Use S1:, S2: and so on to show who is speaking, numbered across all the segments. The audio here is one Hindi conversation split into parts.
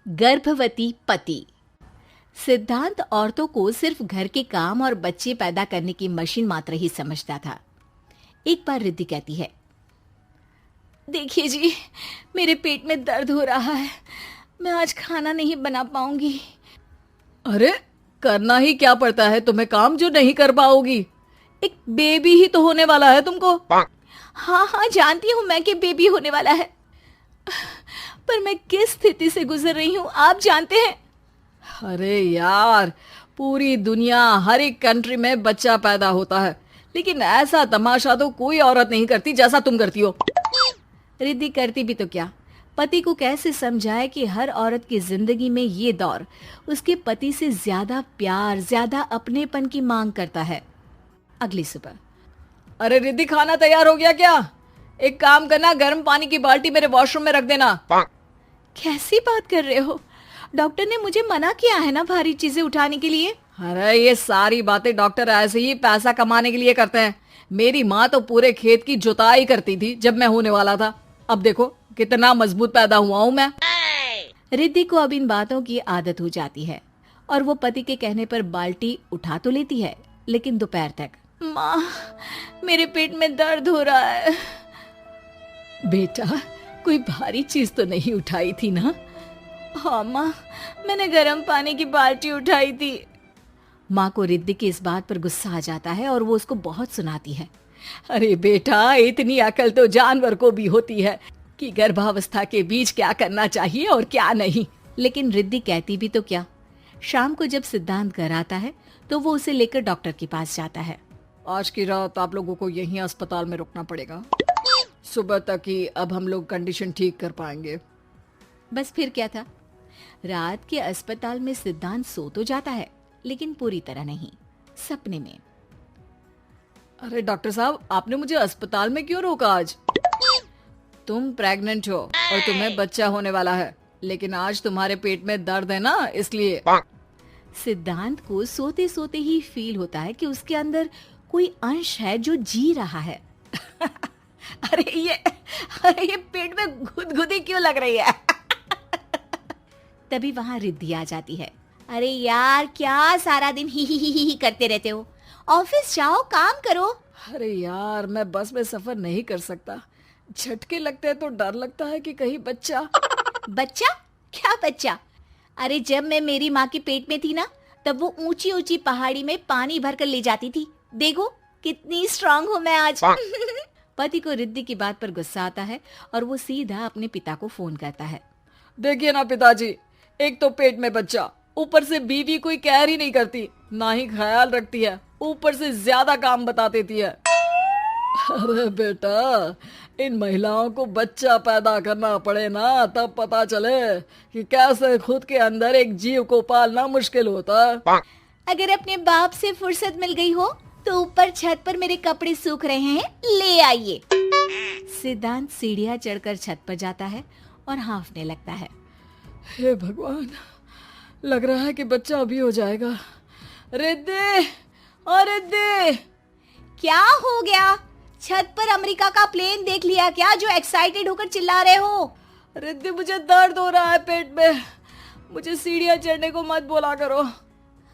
S1: गर्भवती पति। सिद्धांत औरतों को सिर्फ घर के काम और बच्चे पैदा करने की मशीन मात्र ही समझता था। एक बार रिद्धि कहती है, देखिए जी, मेरे पेट में दर्द हो रहा है, मैं आज खाना नहीं बना पाऊंगी।
S2: अरे करना ही क्या पड़ता है तुम्हें काम जो नहीं कर पाओगी? एक बेबी ही तो होने वाला है तुमको।
S1: हाँ हाँ जानती हूँ मैं कि बेबी होने वाला है, पर मैं किस स्थिति से गुजर रही हूँ आप जानते हैं।
S2: अरे यार, पूरी दुनिया हर एक कंट्री में बच्चा पैदा होता है, लेकिन ऐसा तमाशा तो कोई औरत नहीं करती जैसा तुम करती हो।
S1: रिद्धि करती भी तो क्या, पति को कैसे समझाए कि हर औरत की जिंदगी में ये दौर उसके पति से ज्यादा प्यार, ज्यादा अपनेपन की मांग करता है। अगली सुबह,
S2: अरे रिद्धि, खाना तैयार हो गया क्या? एक काम करना, गर्म पानी की बाल्टी मेरे वॉशरूम में रख देना।
S1: कैसी बात कर रहे हो? डॉक्टर ने मुझे मना किया है ना भारी चीजें उठाने के लिए।
S2: अरे ये सारी बातें डॉक्टर ऐसे ही पैसा कमाने के लिए करते हैं। मेरी माँ तो पूरे खेत की जुताई करती थी जब मैं होने वाला था। अब देखो कितना मजबूत पैदा हुआ हूँ मैं।
S1: रिद्धि को अब इन बातों की आदत हो जाती है और वो पति के कहने पर बाल्टी उठा तो लेती है, लेकिन दोपहर तक, माँ मेरे पेट में दर्द हो रहा है।
S2: बेटा, कोई भारी चीज तो नहीं उठाई थी ना?
S1: हाँ माँ, मैंने गर्म पानी की बाल्टी उठाई थी। माँ को रिद्धि की इस बात पर गुस्सा आ जाता है और वो उसको बहुत सुनाती है।
S2: अरे बेटा, इतनी अकल तो जानवर को भी होती है कि गर्भावस्था के बीच क्या करना चाहिए और क्या नहीं।
S1: लेकिन रिद्धि कहती भी तो क्या। शाम को जब सिद्धांत घर आता है तो वो उसे लेकर डॉक्टर के पास जाता है।
S2: आज की रात आप लोगों को यहीं अस्पताल में रुकना पड़ेगा, सुबह तक ही अब हम लोग कंडीशन ठीक कर पाएंगे।
S1: बस फिर क्या था, रात के अस्पताल में सिद्धांत सो तो जाता है, लेकिन पूरी तरह नहीं, सपने में।
S2: अरे डॉक्टर साहब, आपने मुझे अस्पताल में क्यों रोका आज? तुम प्रेग्नेंट हो और तुम्हें बच्चा होने वाला है, लेकिन आज तुम्हारे पेट में दर्द है ना, इसलिए।
S1: सिद्धांत को सोते सोते ही फील होता है कि उसके अंदर कोई अंश है जो जी रहा है।
S2: अरे ये पेट में गुदगुदी क्यों लग रही है?
S1: तभी वहाँ रिद्धि आ जाती है। अरे यार, क्या सारा दिन ही करते रहते हो, ऑफिस जाओ, काम करो।
S2: अरे यार, मैं बस में सफर नहीं कर सकता, झटके लगते हैं तो डर लगता है कि कहीं बच्चा।
S1: बच्चा? क्या बच्चा? अरे जब मैं मेरी माँ के पेट में थी ना, तब वो ऊंची ऊंची पहाड़ी में पानी भर कर ले जाती थी। देखो कितनी स्ट्रांग हूँ मैं आज। पति को रिद्धि की बात पर गुस्सा आता है और वो सीधा अपने पिता को फोन करता है।
S2: देखिए ना पिताजी, एक तो पेट में बच्चा, ऊपर से बीवी कोई केयर ही नहीं करती, ना ही ख्याल रखती है, ऊपर से ज्यादा काम बता देती है। अरे बेटा, इन महिलाओं को बच्चा पैदा करना पड़े ना, तब पता चले कि कैसे खुद के अंदर एक जीव को पालना मुश्किल होता है।
S1: अगर अपने बाप से फुर्सत मिल गई हो तो ऊपर छत पर मेरे कपड़े सूख रहे हैं, ले आइए। सिद्धांत सीढ़ियां चढ़कर छत पर जाता है और हांफने लगता है।
S2: हे भगवान, लग रहा है कि बच्चा अभी हो जाएगा। रिद्धि, ओ रिद्धि!
S1: क्या हो गया? छत पर अमेरिका का प्लेन देख लिया क्या जो एक्साइटेड होकर चिल्ला रहे हो?
S2: रिद्धि, मुझे दर्द हो रहा है पेट में, मुझे सीढ़ियां चढ़ने को मत बोला करो।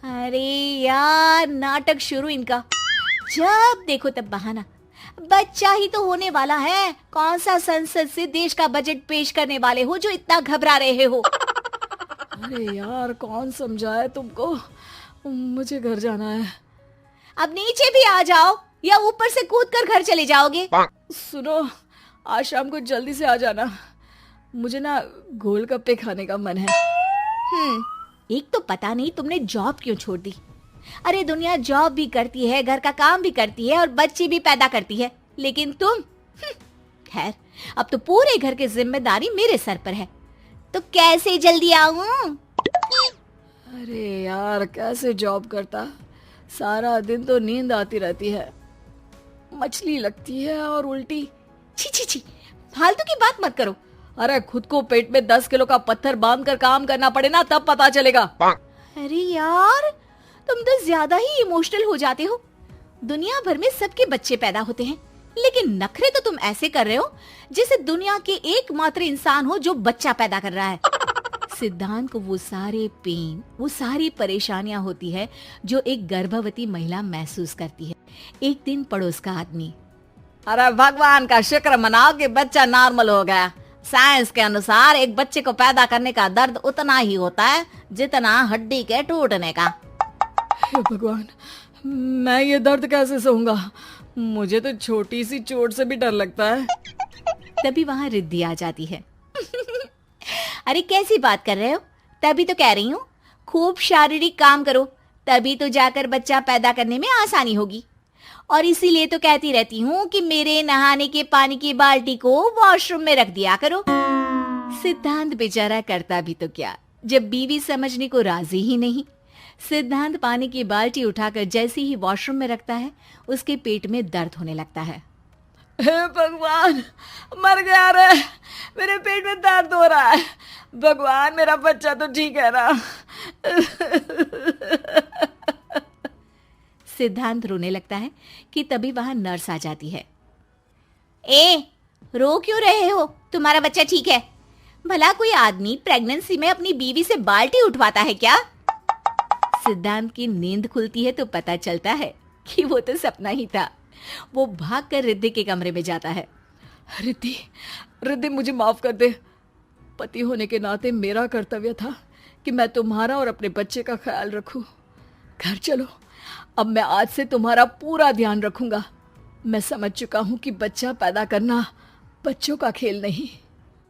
S1: अरे यार, नाटक शुरू इनका, जब देखो तब बहाना। बच्चा ही तो होने वाला है, कौन सा संसद से देश का बजट पेश करने वाले हो जो इतना घबरा रहे हो?
S2: अरे यार, कौन समझाए तुमको, मुझे घर जाना है।
S1: अब नीचे भी आ जाओ या ऊपर से कूदकर घर चले जाओगे?
S2: सुनो, आज शाम को जल्दी से आ जाना, मुझे ना गोलगप्पे खाने का मन है।
S1: एक तो पता नहीं तुमने जॉब क्यों छोड़ दी। अरे दुनिया जॉब भी करती है, घर का काम भी करती है और बच्चे भी पैदा करती है, लेकिन तुम, खैर, अब तो पूरे घर की जिम्मेदारी मेरे सर पर है, तो कैसे जल्दी आऊं?
S2: अरे यार, कैसे जॉब करता, सारा दिन तो नींद आती रहती है, मछली लगती है और उल्टी।
S1: छी छी छी, फालतू की बात मत करो।
S2: अरे खुद को पेट में 10 किलो का पत्थर बांध कर काम करना पड़े ना, तब पता चलेगा।
S1: अरे यार, तुम तो ज्यादा ही इमोशनल हो जाते हो। दुनिया भर में सबके बच्चे पैदा होते हैं, लेकिन नखरे तो तुम ऐसे कर रहे हो जैसे दुनिया के एकमात्र इंसान हो जो बच्चा पैदा कर रहा है। सिद्धांत को वो सारे पेन, वो सारी परेशानियां होती है जो एक गर्भवती महिला महसूस करती है। एक दिन पड़ोस का आदमी,
S2: अरे भगवान का शुक्र मनाओ कि बच्चा नॉर्मल हो गया। साइंस के अनुसार एक बच्चे को पैदा करने का दर्द उतना ही होता है जितना हड्डी के टूटने का।
S3: हे भगवान, मैं ये दर्द कैसे सहूंगा? मुझे तो छोटी सी चोट से भी डर लगता है।
S1: तभी वहां रिद्धि आ जाती है। अरे कैसी बात कर रहे हो? तभी तो कह रही हूँ, खूब शारीरिक काम करो, तभी तो जाकर बच्चा पैदा करने में आसानी होगी। और इसीलिए तो कहती रहती हूँ कि मेरे नहाने के पानी की बाल्टी को वॉशरूम में रख दिया करो। सिद्धांत बेचारा करता भी तो क्या, जब बीवी समझने को राजी ही नहीं। सिद्धांत पानी की बाल्टी उठाकर जैसे ही वॉशरूम में रखता है, उसके पेट में दर्द होने लगता है।
S3: हे भगवान, मर गया रे, मेरे पेट में दर्द हो रहा है। भगवान, मेरा बच्चा तो ठीक है ना?
S1: सिद्धांत रोने लगता है कि तभी वहां नर्स आ जाती है। ए, रो क्यों रहे हो? तुम्हारा बच्चा ठीक है। भला कोई आदमी प्रेगनेंसी में अपनी बीवी से बाल्टी उठवाता है क्या? सिद्धांत की नींद खुलती है तो पता चलता है कि वो तो सपना ही था। वो भागकर रिद्धि के कमरे में जाता है।
S3: रिद्धि, रिद्धि, मुझे माफ कर दे। पति होने के नाते मेरा कर्तव्य था कि मैं तुम्हारा और अपने बच्चे का ख्याल रखूं। घर चलो, अब मैं आज से तुम्हारा पूरा ध्यान रखूंगा। मैं समझ चुका हूं कि बच्चा पैदा करना बच्चों का खेल नहीं,